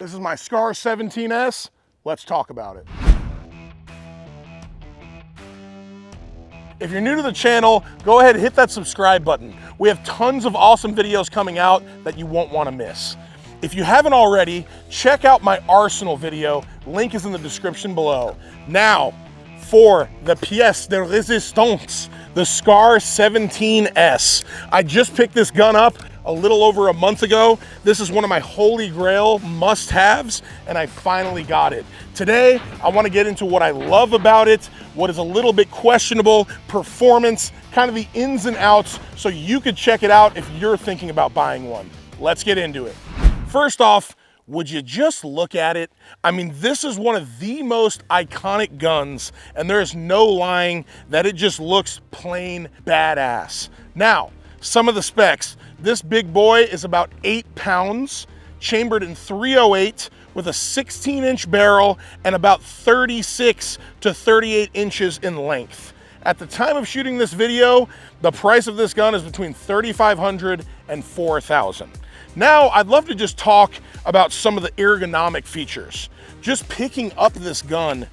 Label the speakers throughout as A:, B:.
A: This is my SCAR 17S. Let's talk about it. If you're new to the channel, go ahead and hit that subscribe button. We have tons of awesome videos coming out that you won't want to miss. If you haven't already, check out my Arsenal video. Link is in the description below. Now, for the pièce de résistance, the SCAR 17S. I just picked this gun up a little over a month ago. This is one of my holy grail must-haves, and I finally got it. Today, I want to get into what I love about it, what is a little bit questionable, performance, kind of the ins and outs, so you could check it out if you're thinking about buying one. Let's get into it. First off, would you just look at it? I mean, this is one of the most iconic guns, and there's no lying that it just looks plain badass. Now, some of the specs. This big boy is about 8 pounds, chambered in .308 with a 16-inch barrel and about 36 to 38 inches in length. At the time of shooting this video, the price of this gun is between $3,500 and $4,000. Now, I'd love to just talk about some of the ergonomic features. Just picking up this gun,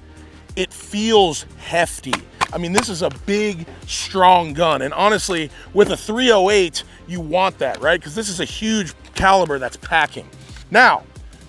A: it feels hefty. I mean, this is a big, strong gun. And honestly, with a .308, you want that, right? Because this is a huge caliber that's packing. Now,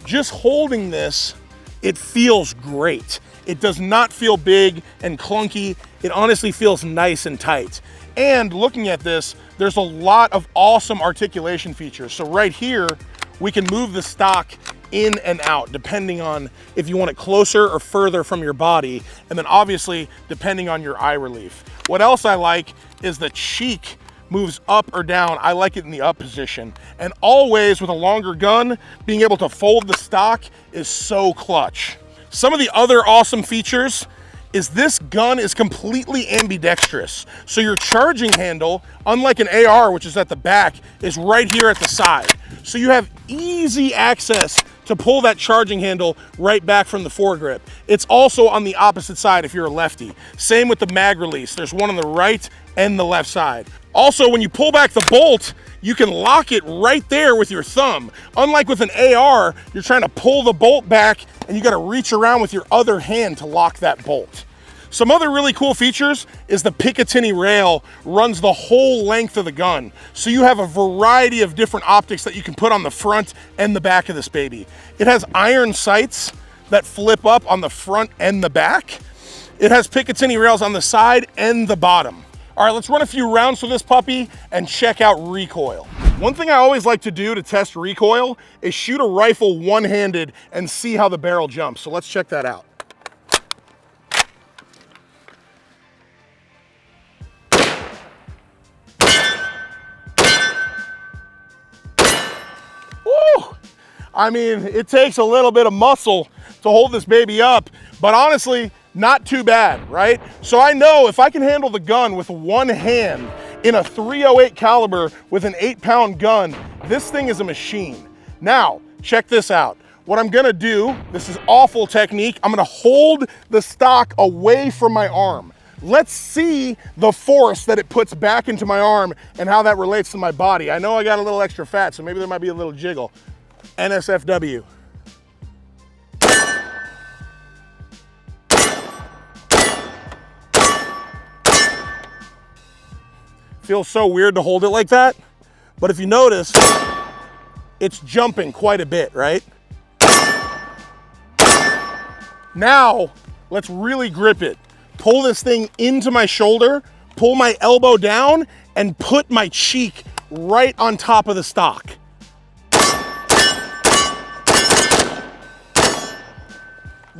A: just holding this, it feels great. It does not feel big and clunky. It honestly feels nice and tight. And looking at this, there's a lot of awesome articulation features. So right here, we can move the stock in and out, depending on if you want it closer or further from your body, and then obviously, depending on your eye relief. What else I like is the cheek moves up or down. I like it in the up position. And always with a longer gun, being able to fold the stock is so clutch. Some of the other awesome features is this gun is completely ambidextrous. So your charging handle, unlike an AR, which is at the back, is right here at the side. So you have easy access to pull that charging handle right back from the foregrip. It's also on the opposite side if you're a lefty. Same with the mag release. There's one on the right and the left side. Also, when you pull back the bolt, you can lock it right there with your thumb. Unlike with an AR, you're trying to pull the bolt back and you gotta reach around with your other hand to lock that bolt. Some other really cool features is the Picatinny rail runs the whole length of the gun. So you have a variety of different optics that you can put on the front and the back of this baby. It has iron sights that flip up on the front and the back. It has Picatinny rails on the side and the bottom. All right, let's run a few rounds for this puppy and check out recoil. One thing I always like to do to test recoil is shoot a rifle one-handed and see how the barrel jumps. So let's check that out. I mean, it takes a little bit of muscle to hold this baby up, but honestly, not too bad, right? So I know if I can handle the gun with one hand in a .308 caliber with an 8-pound gun, this thing is a machine. Now, check this out. What I'm gonna do, this is awful technique, I'm gonna hold the stock away from my arm. Let's see the force that it puts back into my arm and how that relates to my body. I know I got a little extra fat, so maybe there might be a little jiggle. NSFW. Feels so weird to hold it like that, but if you notice, it's jumping quite a bit, right? Now, let's really grip it. Pull this thing into my shoulder, pull my elbow down, and put my cheek right on top of the stock.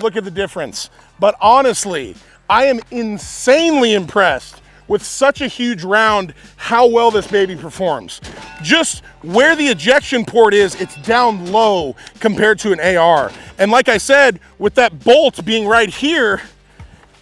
A: Look at the difference. But honestly, I am insanely impressed with such a huge round, how well this baby performs. Just where the ejection port is, it's down low compared to an AR. And like I said, with that bolt being right here,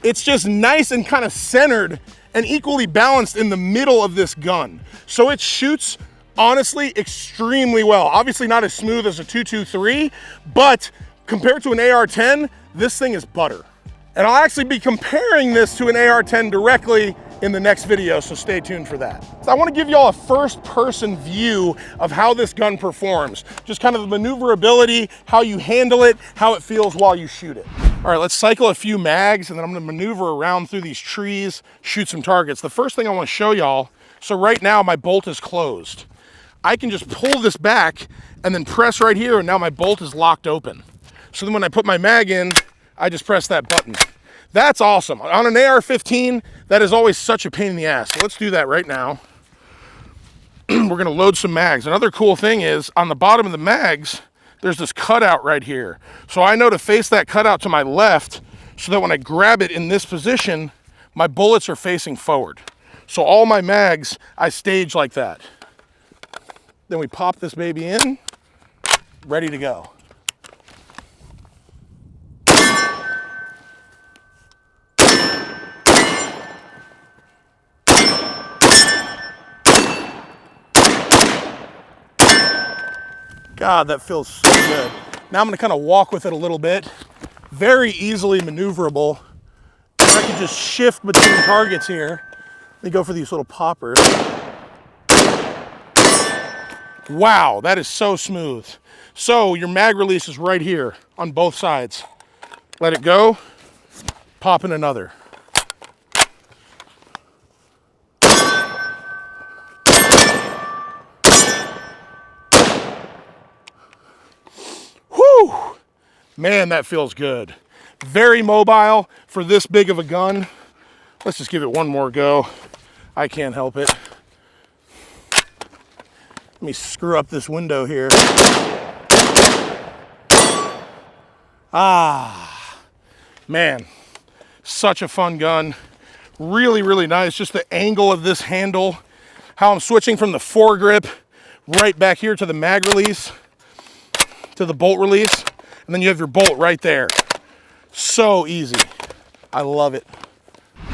A: it's just nice and kind of centered and equally balanced in the middle of this gun. So it shoots, honestly, extremely well. Obviously not as smooth as a .223, but compared to an AR-10, this thing is butter. And I'll actually be comparing this to an AR-10 directly in the next video, so stay tuned for that. So I want to give y'all a first-person view of how this gun performs. Just kind of the maneuverability, how you handle it, how it feels while you shoot it. All right, let's cycle a few mags, and then I'm gonna maneuver around through these trees, shoot some targets. The first thing I want to show y'all, so right now my bolt is closed. I can just pull this back and then press right here, and now my bolt is locked open. So then when I put my mag in, I just press that button. That's awesome. On an AR-15, that is always such a pain in the ass. So let's do that right now. We're gonna load some mags. Another cool thing is, on the bottom of the mags, there's this cutout right here. So I know to face that cutout to my left, so that when I grab it in this position, my bullets are facing forward. So all my mags, I stage like that. Then we pop this baby in, ready to go. God, that feels so good. Now I'm gonna kind of walk with it a little bit. Very easily maneuverable. I can just shift between targets here. Let me go for these little poppers. Wow, that is so smooth. So your mag release is right here on both sides. Let it go, pop in another. Man, that feels good. Very mobile for this big of a gun. Let's just give it one more go. I can't help it. Let me screw up this window here. Ah, man, such a fun gun. Really, really nice. Just the angle of this handle, how I'm switching from the foregrip right back here to the mag release, to the bolt release. And then you have your bolt right there. So easy. I love it.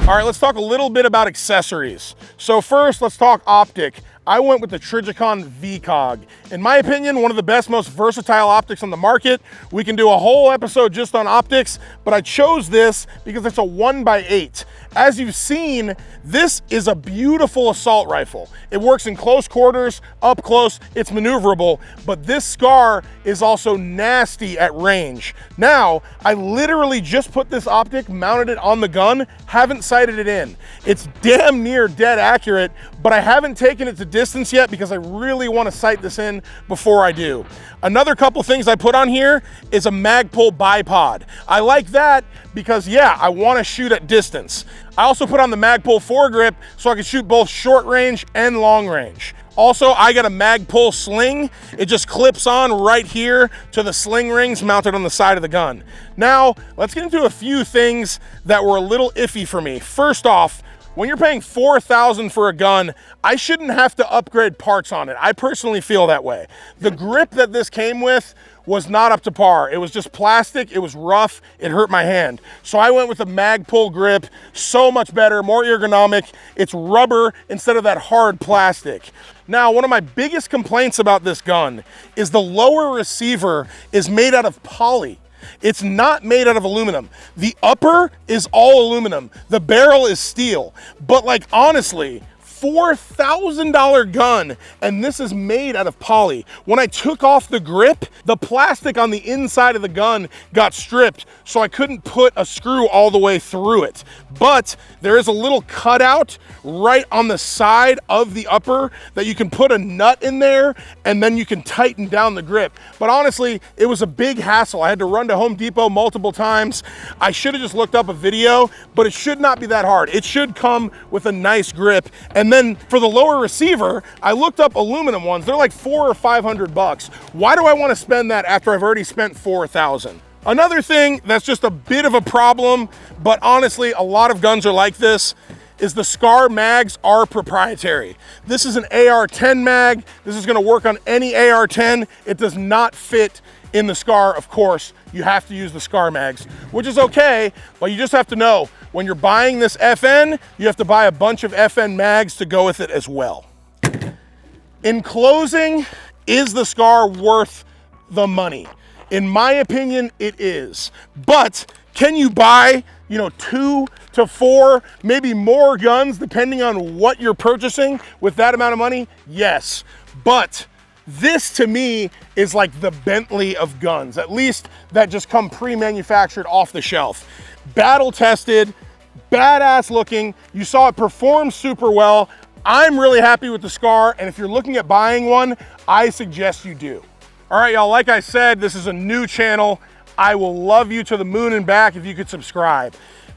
A: All right, let's talk a little bit about accessories. So first, let's talk optic. I went with the Trijicon VCOG. In my opinion, one of the best, most versatile optics on the market. We can do a whole episode just on optics, but I chose this because it's a 1x8. As you've seen, this is a beautiful assault rifle. It works in close quarters, up close, it's maneuverable, but this SCAR is also nasty at range. Now, I literally just put this optic, mounted it on the gun, haven't sighted it in. It's damn near dead accurate, but I haven't taken it to distance yet because I really want to sight this in before I do. Another couple things I put on here is a Magpul bipod. I like that because, yeah, I want to shoot at distance. I also put on the Magpul foregrip so I can shoot both short range and long range. Also, I got a Magpul sling. It just clips on right here to the sling rings mounted on the side of the gun. Now, let's get into a few things that were a little iffy for me. First off, when you're paying $4,000 for a gun, I shouldn't have to upgrade parts on it. I personally feel that way. The grip that this came with was not up to par. It was just plastic, it was rough, it hurt my hand. So I went with a Magpul grip, so much better, more ergonomic. It's rubber instead of that hard plastic. Now, one of my biggest complaints about this gun is the lower receiver is made out of poly. It's not made out of aluminum. The upper is all aluminum. The barrel is steel. But like, honestly, $4,000 gun, and this is made out of poly. When I took off the grip, the plastic on the inside of the gun got stripped, so I couldn't put a screw all the way through it. But there is a little cutout right on the side of the upper that you can put a nut in there, and then you can tighten down the grip. But honestly, it was a big hassle. I had to run to Home Depot multiple times. I should have just looked up a video, but it should not be that hard. It should come with a nice grip. And then for the lower receiver, I looked up aluminum ones. They're like $400 or $500. Why do I want to spend that after I've already spent $4,000? Another thing that's just a bit of a problem, but honestly, a lot of guns are like this, is the SCAR mags are proprietary. This is an AR-10 mag. This is gonna work on any AR-10. It does not fit in the SCAR, of course. You have to use the SCAR mags, which is okay, but you just have to know, when you're buying this FN, you have to buy a bunch of FN mags to go with it as well. In closing, is the SCAR worth the money? In my opinion, it is. But Can you buy, 2 to 4, maybe more guns depending on what you're purchasing with that amount of money? Yes, but this to me is like the Bentley of guns, at least that just come pre-manufactured off the shelf. Battle tested, badass looking. You saw it perform super well. I'm really happy with the Scar, and if you're looking at buying one, I suggest you do. All right, y'all, like I said, this is a new channel. I will love you to the moon and back if you could subscribe.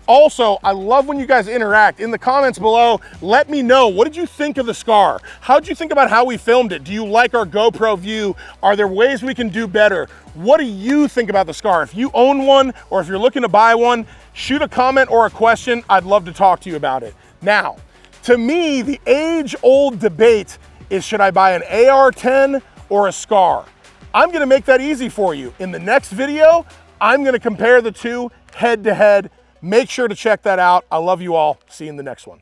A: Also, I love when you guys interact. In the comments below, let me know, what did you think of the Scar? How'd you think about how we filmed it? Do you like our GoPro view? Are there ways we can do better? What do you think about the Scar? If you own one, or if you're looking to buy one, shoot a comment or a question. I'd love to talk to you about it. Now, to me, the age-old debate is, should I buy an AR-10 or a Scar? I'm gonna make that easy for you. In the next video, I'm gonna compare the two head to head. Make sure to check that out. I love you all. See you in the next one.